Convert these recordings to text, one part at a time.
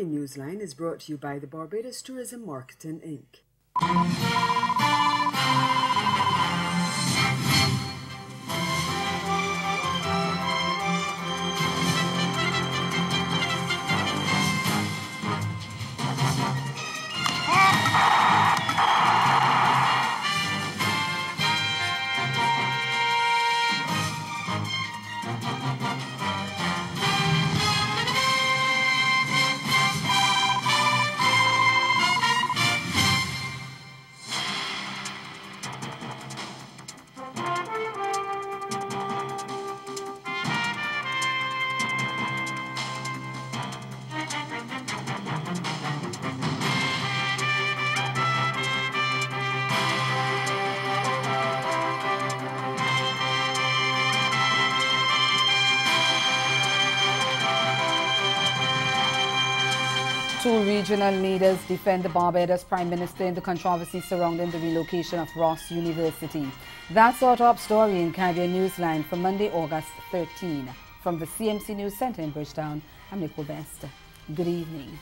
morning Newsline is brought to you by the Barbados Tourism Marketing, Inc. Two regional leaders defend the Barbados Prime Minister in the controversy surrounding the relocation of Ross University. That's our top story in Caribbean Newsline for Monday, August 13. From the CMC News Center in Bridgetown, I'm Nicole Best. Good evening.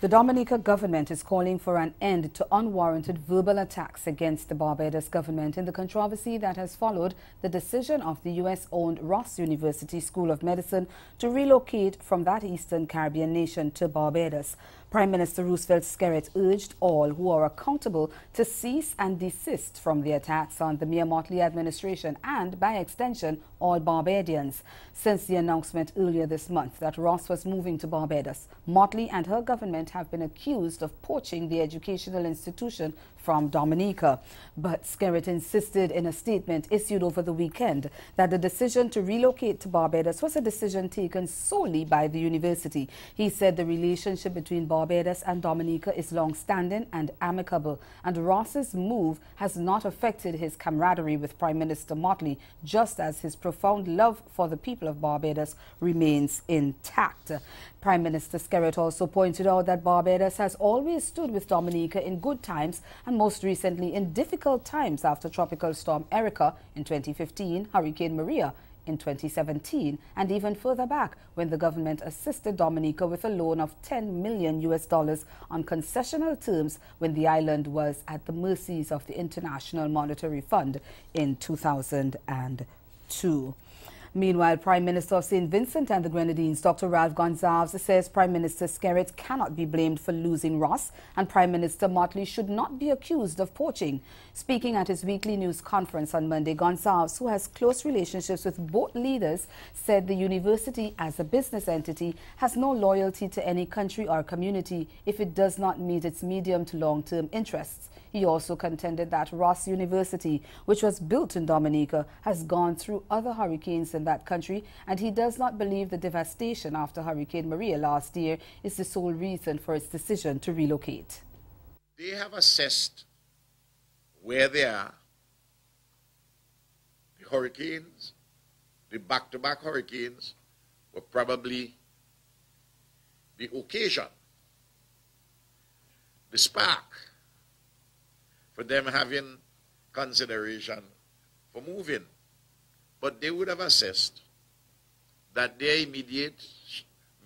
The Dominica government is calling for an end to unwarranted verbal attacks against the Barbados government in the controversy that has followed the decision of the U.S.-owned Ross University School of Medicine to relocate from that Eastern Caribbean nation to Barbados. Prime Minister Roosevelt Skerrit urged all who are accountable to cease and desist from the attacks on the Mia Mottley administration and, by extension, all Barbadians. Since the announcement earlier this month that Ross was moving to Barbados, Mottley and her government have been accused of poaching the educational institution from Dominica. But Skerrit insisted in a statement issued over the weekend that the decision to relocate to Barbados was a decision taken solely by the university. He said the relationship between Barbados and Dominica is long-standing and amicable, and Ross's move has not affected his camaraderie with Prime Minister Mottley, just as his profound love for the people of Barbados remains intact. Prime Minister Skerrit also pointed out that Barbados has always stood with Dominica in good times and most recently in difficult times after Tropical Storm Erica in 2015, Hurricane Maria in 2017, and even further back when the government assisted Dominica with a loan of $10 million on concessional terms when the island was at the mercies of the International Monetary Fund in 2002. Meanwhile, Prime Minister of St. Vincent and the Grenadines, Dr. Ralph Gonsalves, says Prime Minister Skerrit cannot be blamed for losing Ross, and Prime Minister Mottley should not be accused of poaching. Speaking at his weekly news conference on Monday, Gonsalves, who has close relationships with both leaders, said the university, as a business entity, has no loyalty to any country or community if it does not meet its medium to long-term interests. He also contended that Ross University, which was built in Dominica, has gone through other hurricanes in that country, and he does not believe the devastation after Hurricane Maria last year is the sole reason for its decision to relocate. They have assessed where they are, the hurricanes, the back-to-back hurricanes were probably the occasion, the spark, for them having consideration for moving. But they would have assessed that their immediate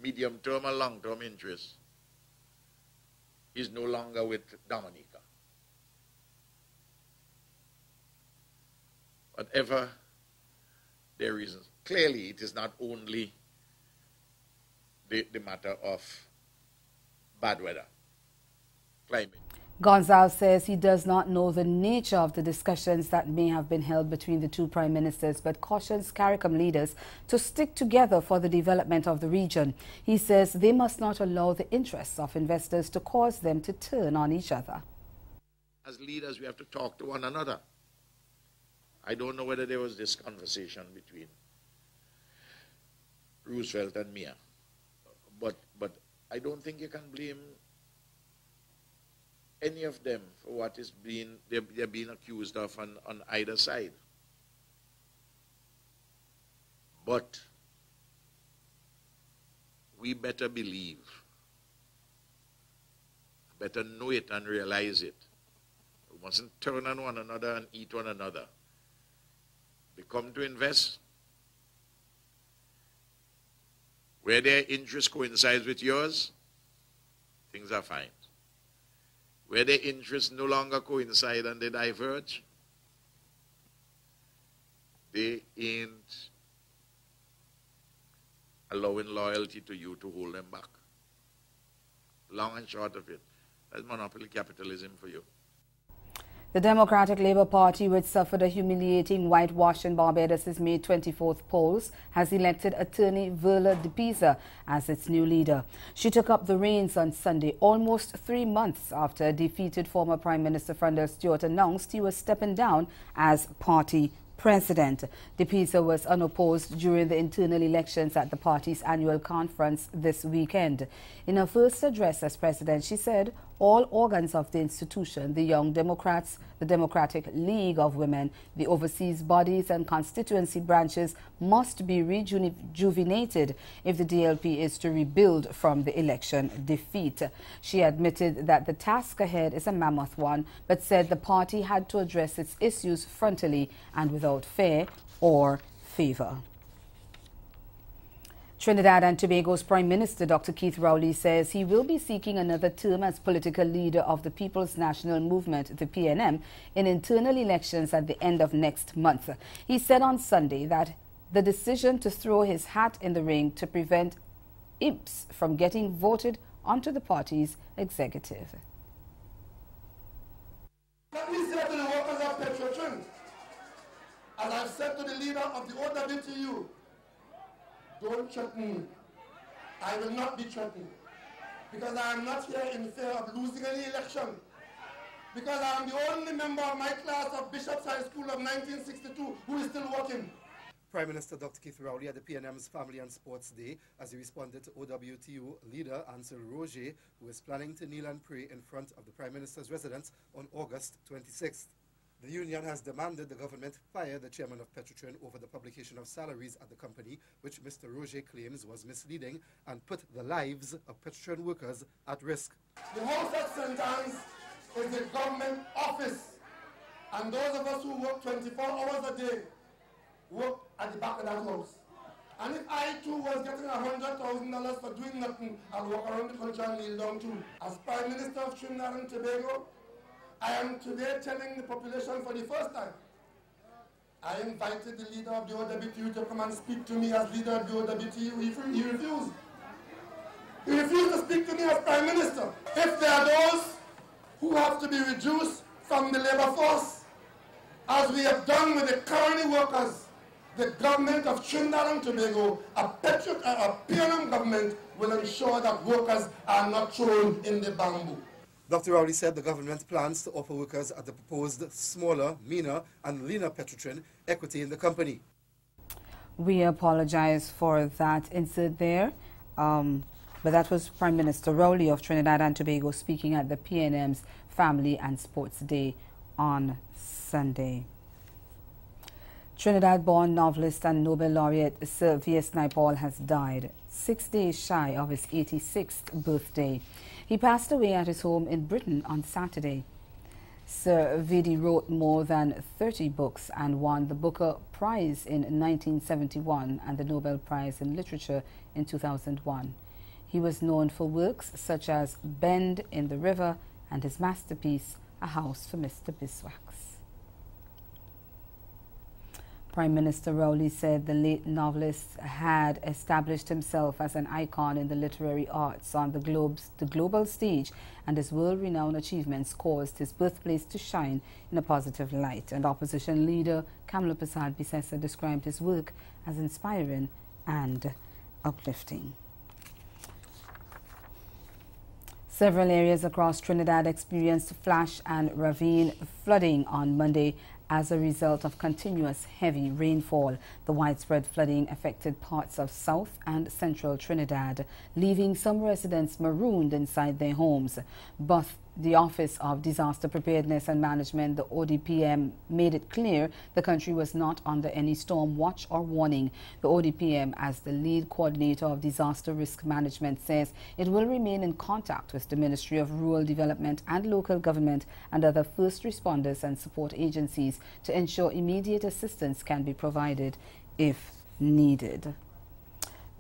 medium-term and long-term interest is no longer with Dominica. Whatever their reasons, clearly it is not only the matter of bad weather, climate. Gonsalves says he does not know the nature of the discussions that may have been held between the two prime ministers, but cautions CARICOM leaders to stick together for the development of the region. He says they must not allow the interests of investors to cause them to turn on each other. As leaders, we have to talk to one another. I don't know whether there was this conversation between Roosevelt and Mia, but I don't think you can blame any of them for what is they're being accused of on either side. But we better believe, better know it and realize it. We mustn't turn on one another and eat one another. They come to invest. Where their interest coincides with yours, things are fine. Where their interests no longer coincide and they diverge, they ain't allowing loyalty to you to hold them back. Long and short of it, that's monopoly capitalism for you. The Democratic Labour Party, which suffered a humiliating whitewash in Barbados' May 24th polls, has elected attorney Verla De Pisa as its new leader. She took up the reins on Sunday, almost 3 months after defeated former Prime Minister Frandel Stewart announced he was stepping down as party president. De Pisa was unopposed during the internal elections at the party's annual conference this weekend. In her first address as president, she said all organs of the institution, the Young Democrats, the Democratic League of Women, the overseas bodies and constituency branches must be rejuvenated if the DLP is to rebuild from the election defeat. She admitted that the task ahead is a mammoth one, but said the party had to address its issues frontally and without fear or favor. Trinidad and Tobago's Prime Minister Dr. Keith Rowley says he will be seeking another term as political leader of the People's National Movement, the PNM, in internal elections at the end of next month. He said on Sunday that the decision to throw his hat in the ring to prevent imps from getting voted onto the party's executive. Let me say to the workers of Petrotrin, as I've said to the leader of the OWTU, don't threaten me. I will not be threatened. Because I am not here in fear of losing any election. Because I am the only member of my class of Bishop's High School of 1962 who is still working. Prime Minister Dr. Keith Rowley at the PNM's Family and Sports Day as he responded to OWTU leader Ansel Roger, who is planning to kneel and pray in front of the Prime Minister's residence on August 26th. The union has demanded the government fire the chairman of Petrotrin over the publication of salaries at the company, which Mr. Roger claims was misleading and put the lives of Petrotrin workers at risk. The House of St. Anne's is a government office, and those of us who work 24 hours a day work at the back of that house. And if I too was getting $100,000 for doing nothing, I'll walk around the country and kneel down too. As Prime Minister of Trinidad and Tobago, I am today telling the population for the first time, I invited the leader of the OWTU to come and speak to me as leader of the OWTU. He refused. He refused to speak to me as Prime Minister. If there are those who have to be reduced from the labor force, as we have done with the colony workers, the government of Trinidad and Tobago, a PNM government, will ensure that workers are not thrown in the bamboo. Dr. Rowley said the government plans to offer workers at the proposed smaller, meaner and leaner Petrotrin equity in the company. We apologize for that insert there, but that was Prime Minister Rowley of Trinidad and Tobago speaking at the PNM's Family and Sports Day on Sunday. Trinidad-born novelist and Nobel laureate Sir V.S. Naipaul has died 6 days shy of his 86th birthday. He passed away at his home in Britain on Saturday. Sir V.D. wrote more than 30 books and won the Booker Prize in 1971 and the Nobel Prize in Literature in 2001. He was known for works such as Bend in the River and his masterpiece, A House for Mr. Biswax. Prime Minister Rowley said the late novelist had established himself as an icon in the literary arts on the global stage, and his world-renowned achievements caused his birthplace to shine in a positive light. And opposition leader Kamla Prasad Bisesa described his work as inspiring and uplifting. Several areas across Trinidad experienced flash and ravine flooding on Monday as a result of continuous heavy rainfall. The widespread flooding affected parts of South and Central Trinidad, leaving some residents marooned inside their homes. But the Office of Disaster Preparedness and Management, the ODPM, made it clear the country was not under any storm watch or warning. The ODPM, as the lead coordinator of disaster risk management, says it will remain in contact with the Ministry of Rural Development and local government and other first responders and support agencies to ensure immediate assistance can be provided if needed.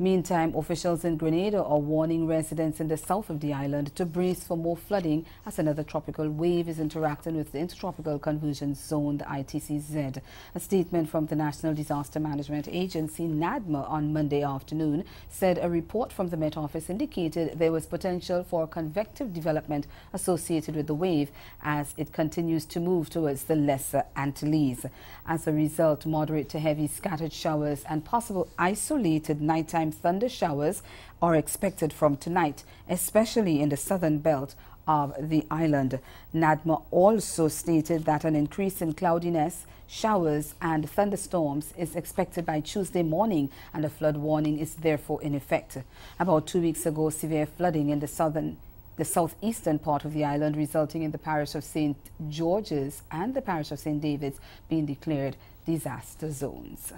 Meantime, officials in Grenada are warning residents in the south of the island to brace for more flooding as another tropical wave is interacting with the Intertropical Convergence Zone, the ITCZ. A statement from the National Disaster Management Agency, NADMA, on Monday afternoon said a report from the Met Office indicated there was potential for convective development associated with the wave as it continues to move towards the Lesser Antilles. As a result, moderate to heavy scattered showers and possible isolated nighttime thunder showers are expected from tonight, especially in the southern belt of the island. NADMA also stated that an increase in cloudiness, showers and thunderstorms is expected by Tuesday morning, and a flood warning is therefore in effect. About 2 weeks ago, severe flooding in the southeastern part of the island, resulting in the parish of St. George's and the parish of St. David's being declared disaster zones.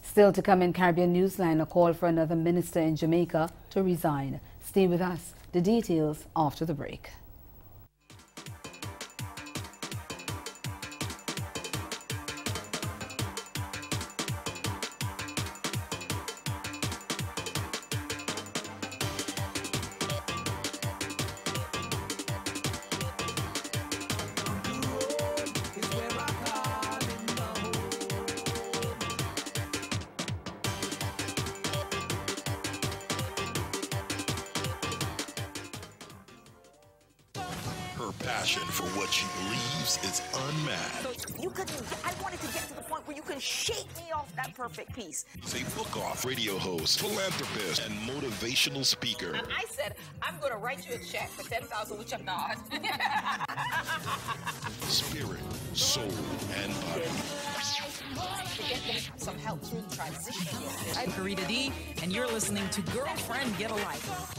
Still to come in Caribbean Newsline, a call for another minister in Jamaica to resign. Stay with us. The details after the break. Passion for what she believes is unmatched. So I wanted to get to the point where you can shake me off that perfect piece. She's a book-off radio host, philanthropist, and motivational speaker. And I said, I'm going to write you a check for $10,000, which I'm not. Spirit, soul, and body. To get them some help through the transition. I'm Karita D, and you're listening to Girlfriend Get a Life.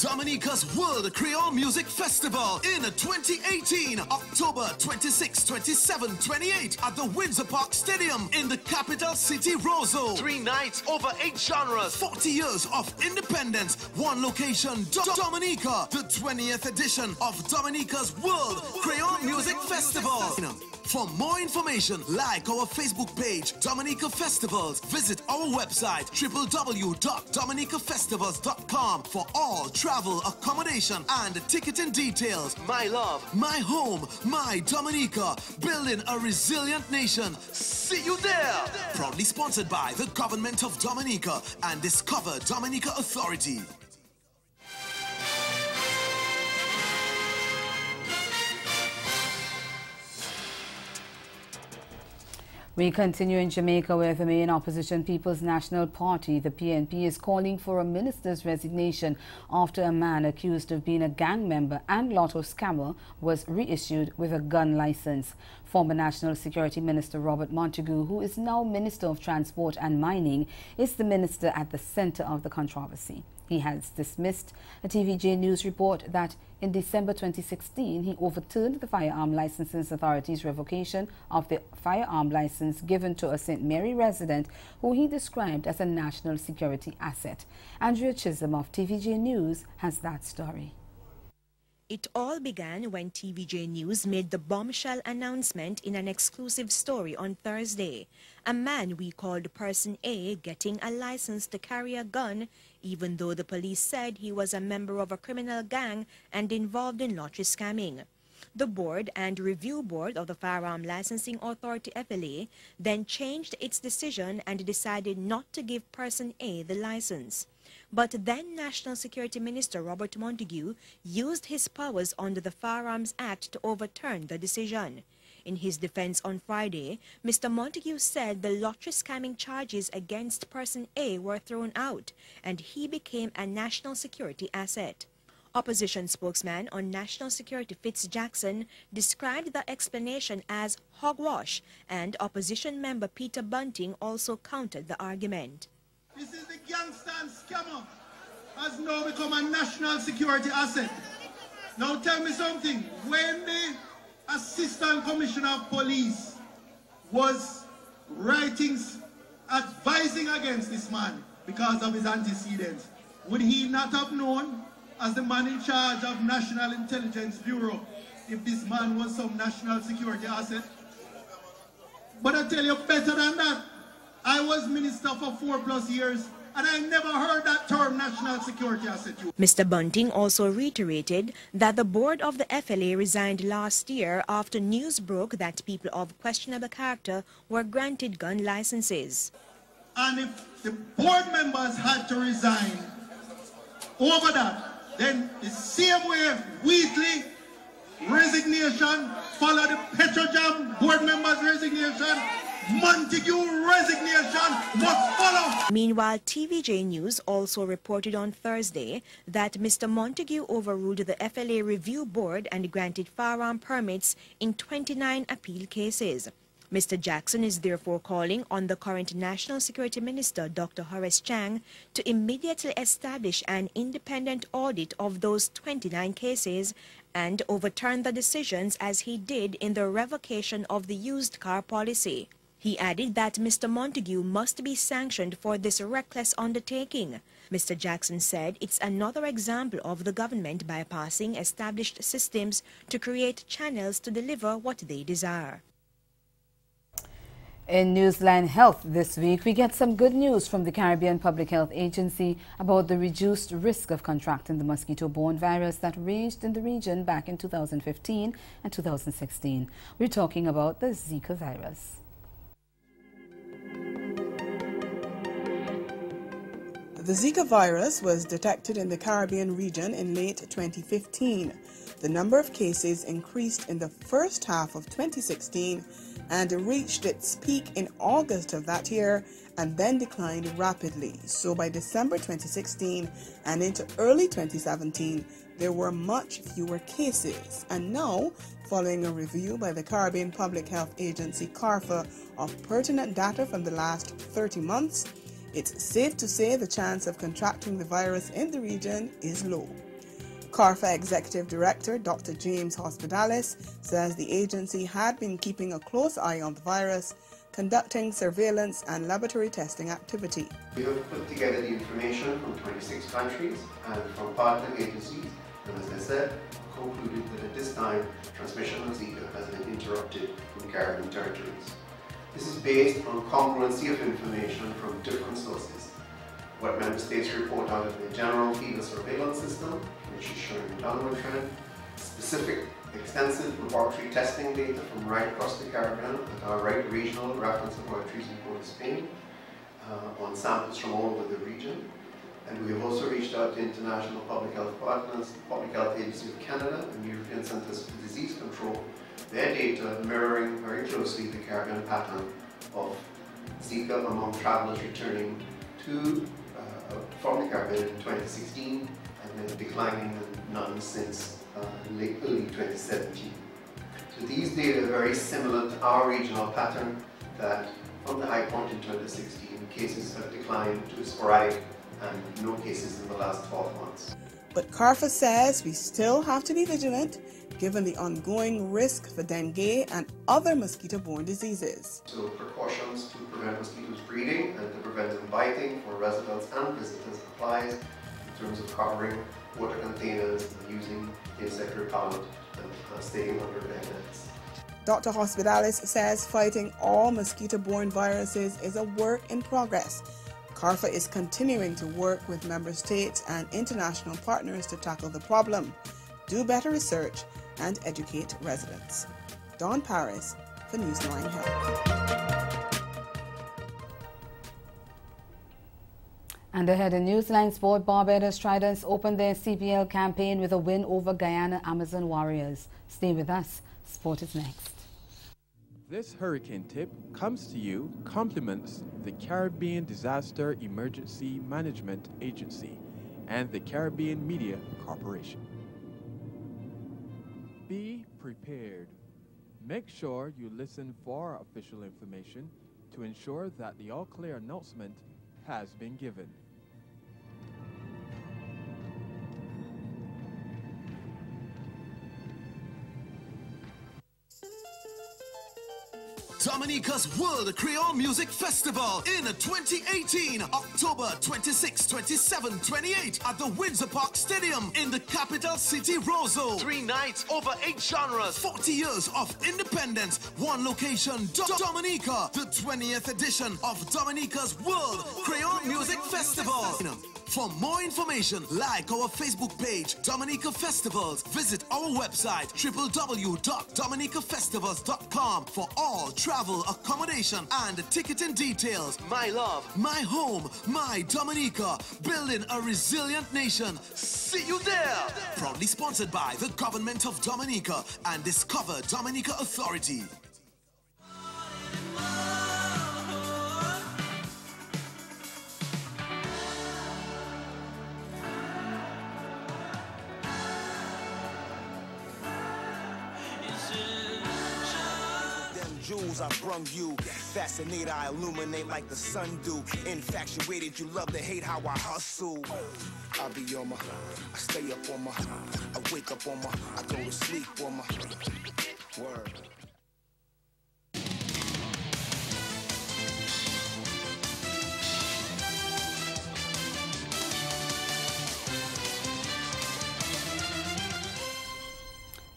Dominica's World Creole Music Festival in 2018, October 26, 27, 28 at the Windsor Park Stadium in the capital city, Roseau. 3 nights, over 8 genres, 40 years of independence, 1 location, Dominica, the 20th edition of Dominica's World Creole Music Festival. For more information, like our Facebook page, Dominica Festivals. Visit our website, www.dominicafestivals.com for all travel, accommodation, and ticketing details. My love, my home, my Dominica. Building a resilient nation. See you there! Proudly sponsored by the Government of Dominica and Discover Dominica Authority. We continue in Jamaica, where the main opposition People's National Party, the PNP, is calling for a minister's resignation after a man accused of being a gang member and lotto scammer was reissued with a gun license. Former National Security Minister Robert Montague, who is now Minister of Transport and Mining, is the minister at the center of the controversy. He has dismissed a TVJ News report that in December 2016, he overturned the Firearm Licensing Authority's revocation of the firearm license given to a St. Mary resident who he described as a national security asset. Andrea Chisholm of TVJ News has that story. It all began when TVJ News made the bombshell announcement in an exclusive story on Thursday. A man we called Person A getting a license to carry a gun, even though the police said he was a member of a criminal gang and involved in lottery scamming. The board and review board of the Firearm Licensing Authority FLA then changed its decision and decided not to give Person A the license. But then National Security Minister Robert Montague used his powers under the Firearms Act to overturn the decision. In his defense on Friday, Mr. Montague said the lottery scamming charges against Person A were thrown out and he became a national security asset. Opposition spokesman on national security Fitz Jackson described the explanation as hogwash, and opposition member Peter Bunting also countered the argument. This is the gangster and scammer has now become a national security asset. Now tell me something. When the Assistant Commissioner of Police was advising against this man because of his antecedents, would he not have known, as the man in charge of National Intelligence Bureau, if this man was some national security asset? But I tell you, better than that, I was minister for 4+ years, and I never heard that term national security asset. Mr. Bunting also reiterated that the board of the FLA resigned last year after news broke that people of questionable character were granted gun licenses. And if the board members had to resign over that, then the same way Wheatley resignation, follow the Petrojam board members resignation, Montague resignation must follow. Meanwhile, TVJ News also reported on Thursday that Mr. Montague overruled the FLA review board and granted firearm permits in 29 appeal cases. Mr. Jackson is therefore calling on the current National Security Minister, Dr. Horace Chang, to immediately establish an independent audit of those 29 cases and overturn the decisions as he did in the revocation of the used car policy. He added that Mr. Montague must be sanctioned for this reckless undertaking. Mr. Jackson said it's another example of the government bypassing established systems to create channels to deliver what they desire. In Newsline Health this week, we get some good news from the Caribbean Public Health Agency about the reduced risk of contracting the mosquito-borne virus that raged in the region back in 2015 and 2016. We're talking about the Zika virus. The Zika virus was detected in the Caribbean region in late 2015. The number of cases increased in the first half of 2016 and reached its peak in August of that year and then declined rapidly. So by December 2016 and into early 2017, there were much fewer cases. And now, following a review by the Caribbean Public Health Agency, CARFA, of pertinent data from the last 30 months, it's safe to say the chance of contracting the virus in the region is low. CARFA Executive Director Dr. James Hospitalis says the agency had been keeping a close eye on the virus, conducting surveillance and laboratory testing activity. We have put together the information from 26 countries and from partner agencies, and as I said, concluded that at this time, transmission of Zika has been interrupted in Caribbean territories. This is based on congruency of information from different sources. What member states report out of the general fever surveillance system, which is showing a downward trend, specific extensive laboratory testing data from right across the Caribbean at our right regional reference laboratories in Port of Spain on samples from all over the region. And we have also reached out to international public health partners, the Public Health Agency of Canada and the European Centers for Disease Control, their data mirroring very closely the Caribbean pattern of Zika among travelers returning to from the Caribbean in 2016 and then declining and none since early 2017. So these data are very similar to our regional pattern that from the high point in 2016, cases have declined to sporadic and no cases in the last 12 months. But CARFA says we still have to be vigilant given the ongoing risk for dengue and other mosquito-borne diseases. So precautions to prevent mosquitoes breeding and to prevent them biting for residents and visitors applies in terms of covering water containers and using insect repellent and staying under bed nets. Dr. Hospitalis says fighting all mosquito-borne viruses is a work in progress. CARFA is continuing to work with member states and international partners to tackle the problem, do better research, and educate residents. Dawn Paris for Newsline Health. And ahead in Newsline Sport, Barbados Tridents opened their CPL campaign with a win over Guyana Amazon Warriors. Stay with us. Sport is next. This hurricane tip comes to you compliments the Caribbean Disaster Emergency Management Agency and the Caribbean Media Corporation. Be prepared. Make sure you listen for official information to ensure that the all-clear announcement has been given. Dominique Dominica's World Creole Music Festival in 2018, October 26, 27, 28 at the Windsor Park Stadium in the capital city, Roseau. 3 nights, over 8 genres, 40 years of independence, one location, Dominica, the 20th edition of Dominica's World Creole Music Festival. For more information, like our Facebook page, Dominica Festivals. Visit our website, www.dominicafestivals.com for all travel, accommodation, and ticketing details. My love, my home, my Dominica. Building a resilient nation. See you there! Proudly sponsored by the Government of Dominica and Discover Dominica Authority. Jewels I brung you, fascinated, I illuminate like the sun do. Infatuated, you love to hate how I hustle. I be on my, I stay up on my, I wake up on my, I go to sleep on my word.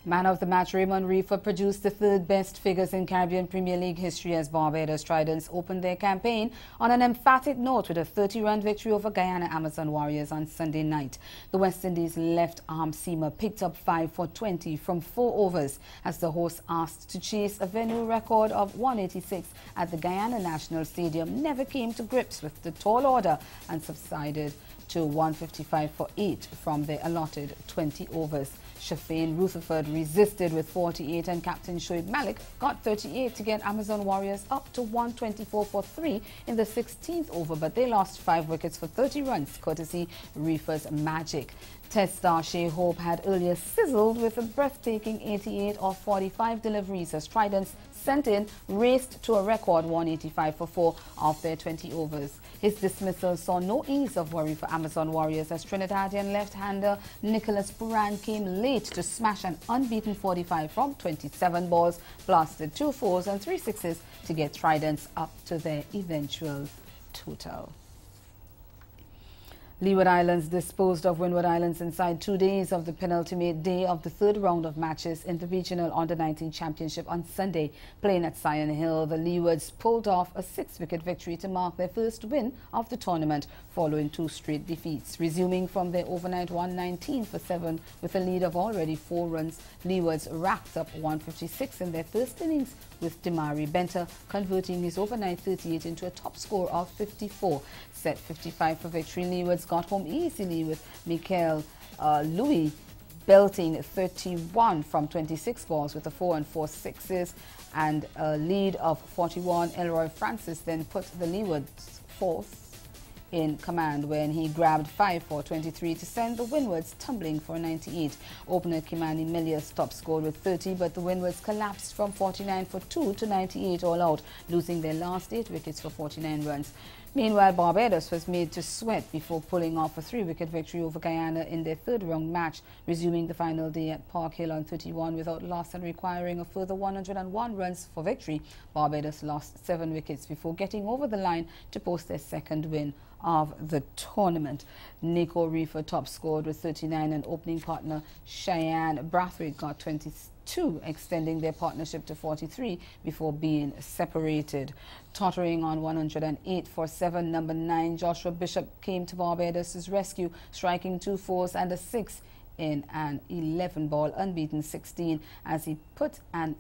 Man of the match Raymond Reefer produced the 3rd best figures in Caribbean Premier League history as Barbados Tridents opened their campaign on an emphatic note with a 30-run victory over Guyana Amazon Warriors on Sunday night. The West Indies left-arm seamer picked up 5 for 20 from 4 overs as the hosts, asked to chase a venue record of 186 at the Guyana National Stadium, never came to grips with the tall order and subsided to 155 for 8 from their allotted 20 overs. Shafane Rutherford resisted with 48 and Captain Shoaib Malik got 38 to get Amazon Warriors up to 124 for 3 in the 16th over, but they lost 5 wickets for 30 runs, courtesy Reefer's magic. Test star Shea Hope had earlier sizzled with a breathtaking 88 of 45 deliveries as Tridents sent in raced to a record 185 for 4 of their 20 overs. His dismissal saw no ease of worry for Amazon Warriors as Trinidadian left-hander Nicholas Puran came late to smash an unbeaten 45 from 27 balls, blasted 2 fours and 3 sixes to get Tridents up to their eventual total. Leeward Islands disposed of Windward Islands inside 2 days of the penultimate day of the 3rd round of matches in the Regional Under-19 Championship on Sunday. Playing at Sion Hill, the Leewards pulled off a 6-wicket victory to mark their first win of the tournament following 2 straight defeats. Resuming from their overnight 119 for 7 with a lead of already 4 runs, Leewards racked up 156 in their first innings, with Damari Benter converting his overnight 38 into a top score of 54. Set 55 for victory, Leewards got home easily with Michael Louis belting 31 from 26 balls with a 4 and 4 sixes and a lead of 41. Elroy Francis then put the Leewards 4th in command when he grabbed 5 for 23 to send the Windwards tumbling for 98. Opener Kimani Millius top scored with 30, but the Windwards collapsed from 49 for 2 to 98 all out, losing their last 8 wickets for 49 runs. Meanwhile, Barbados was made to sweat before pulling off a 3-wicket victory over Guyana in their 3rd round match, resuming the final day at Park Hill on 31 without loss and requiring a further 101 runs for victory. Barbados lost 7 wickets before getting over the line to post their 2nd win of the tournament. Nico Reefer top scored with 39 and opening partner Cheyenne Brathwaite got 22, extending their partnership to 43 before being separated. Tottering on 108 for 7, number 9 Joshua Bishop came to Barbados' rescue, striking 2 fours and a 6 in an 11-ball unbeaten 16 as he put on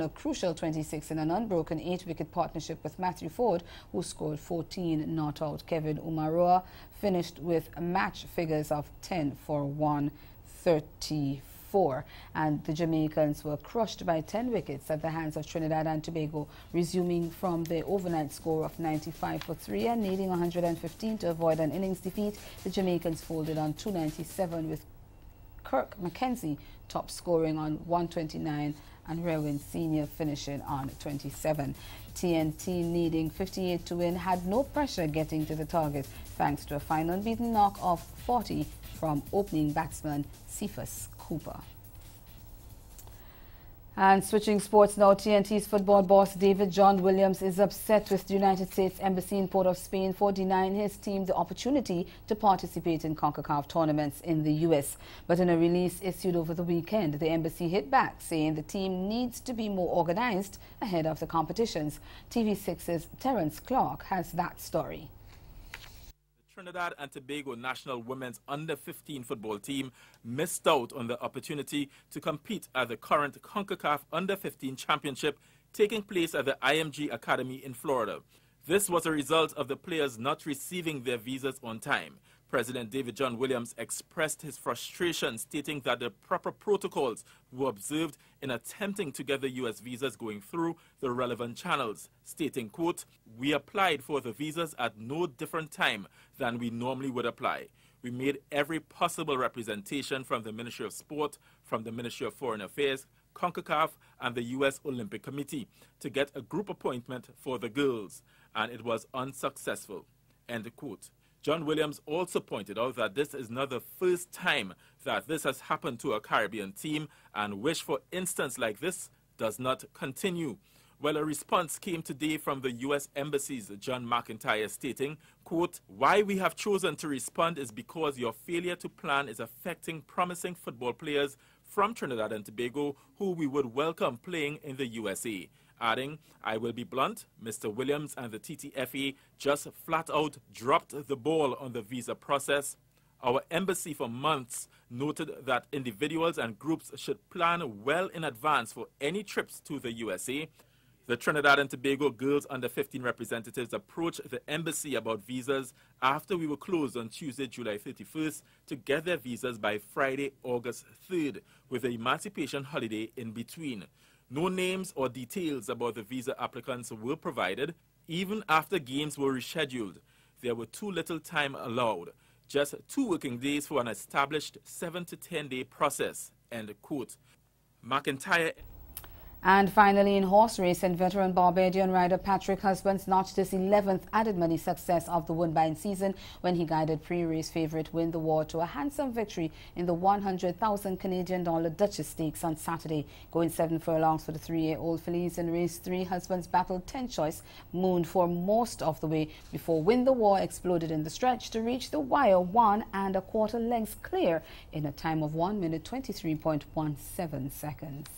a crucial 26 in an unbroken 8-wicket partnership with Matthew Ford, who scored 14 not out. Kevin Umaroa finished with match figures of 10 for 134. And the Jamaicans were crushed by 10 wickets at the hands of Trinidad and Tobago, resuming from their overnight score of 95 for 3 and needing 115 to avoid an innings defeat. The Jamaicans folded on 297 with Kirk Mackenzie top scoring on 129 and Rewin Sr. finishing on 27. TNT, needing 58 to win, had no pressure getting to the target thanks to a fine unbeaten knock of 40 from opening batsman Cephas Cooper. And switching sports now, TNT's football boss David John Williams is upset with the United States Embassy in Port of Spain for denying his team the opportunity to participate in CONCACAF tournaments in the U.S. But in a release issued over the weekend, the embassy hit back, saying the team needs to be more organized ahead of the competitions. TV6's Terence Clark has that story. Trinidad and Tobago national women's under-15 football team missed out on the opportunity to compete at the current CONCACAF under-15 championship taking place at the IMG Academy in Florida. This was a result of the players not receiving their visas on time. President David John Williams expressed his frustration, stating that the proper protocols were observed in attempting to get the U.S. visas going through the relevant channels, stating, quote, "We applied for the visas at no different time than we normally would apply. We made every possible representation from the Ministry of Sport, from the Ministry of Foreign Affairs, CONCACAF, and the U.S. Olympic Committee to get a group appointment for the girls, and it was unsuccessful," end quote. John Williams also pointed out that this is not the first time that this has happened to a Caribbean team and wish for instance like this does not continue. Well, a response came today from the U.S. Embassy's John McIntyre stating, quote, "Why we have chosen to respond is because your failure to plan is affecting promising football players from Trinidad and Tobago who we would welcome playing in the USA." Adding, "I will be blunt, Mr. Williams and the TTFA just flat out dropped the ball on the visa process. Our embassy for months noted that individuals and groups should plan well in advance for any trips to the USA. The Trinidad and Tobago girls under-15 representatives approached the embassy about visas after we were closed on Tuesday, July 31st to get their visas by Friday, August 3rd, with the emancipation holiday in between. No names or details about the visa applicants were provided. Even after games were rescheduled, there were too little time allowed. Just 2 working days for an established 7 to 10 day process," end quote. McIntyre. And finally, in horse racing, veteran Barbadian rider Patrick Husbands notched his 11th added money success of the Woodbine season when he guided pre-race favourite Win the War to a handsome victory in the 100,000 Canadian dollar Duchess Stakes on Saturday. Going 7 furlongs for the 3-year-old fillies in race 3, Husbands battled 10 Choice Moon for most of the way before Win the War exploded in the stretch to reach the wire 1 1/4 lengths clear in a time of 1 minute 23.17 seconds.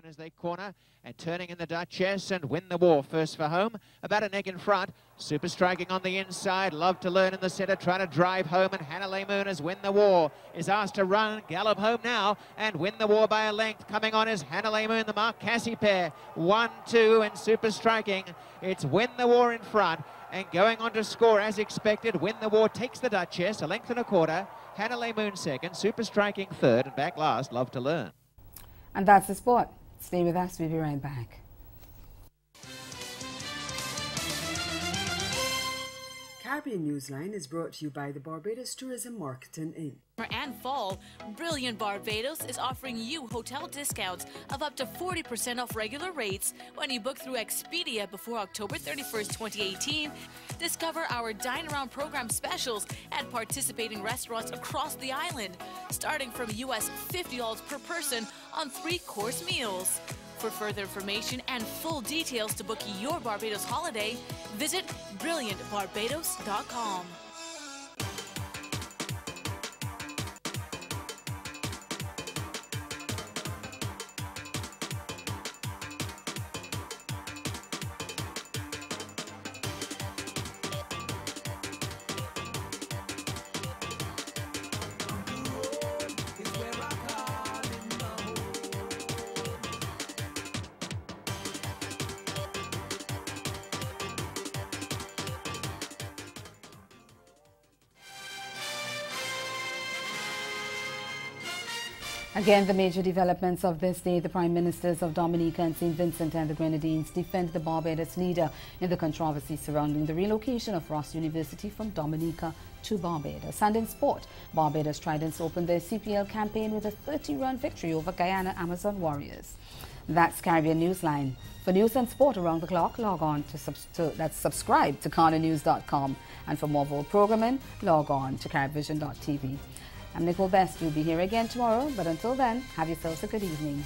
As they corner and turning in the Duchess and Win the War first for home, about an egg in front. Super Striking on the inside, Love to Learn in the centre, trying to drive home, and Hannah Moon as Win the War is asked to run, gallop home now, and Win the War by a length. Coming on is Hannah Moon, the Mark Cassie pair, 1, 2, and Super Striking. It's Win the War in front, and going on to score as expected. Win the War takes the Duchess, a length and a quarter. Hannah Moon second, Super Striking third, and back last, Love to Learn. And that's the sport. Stay with us, we'll be right back. Caribbean Newsline is brought to you by the Barbados Tourism Marketing Inc. And fall, Brilliant Barbados is offering you hotel discounts of up to 40% off regular rates when you book through Expedia before October 31st, 2018. Discover our Dine Around program specials at participating restaurants across the island, starting from US $50 per person on 3-course meals. For further information and full details to book your Barbados holiday, visit brilliantbarbados.com. Again, the major developments of this day, the Prime Ministers of Dominica and St. Vincent and the Grenadines defend the Barbados leader in the controversy surrounding the relocation of Ross University from Dominica to Barbados. And in sport, Barbados Tridents opened their CPL campaign with a 30-run victory over Guyana Amazon Warriors. That's Caribbean Newsline. For news and sport around the clock, log on to subscribe to CarnaNews.com. And for more World programming, log on to CaribVision.tv. I'm Nicole Best. We'll be here again tomorrow, but until then, have yourselves a good evening.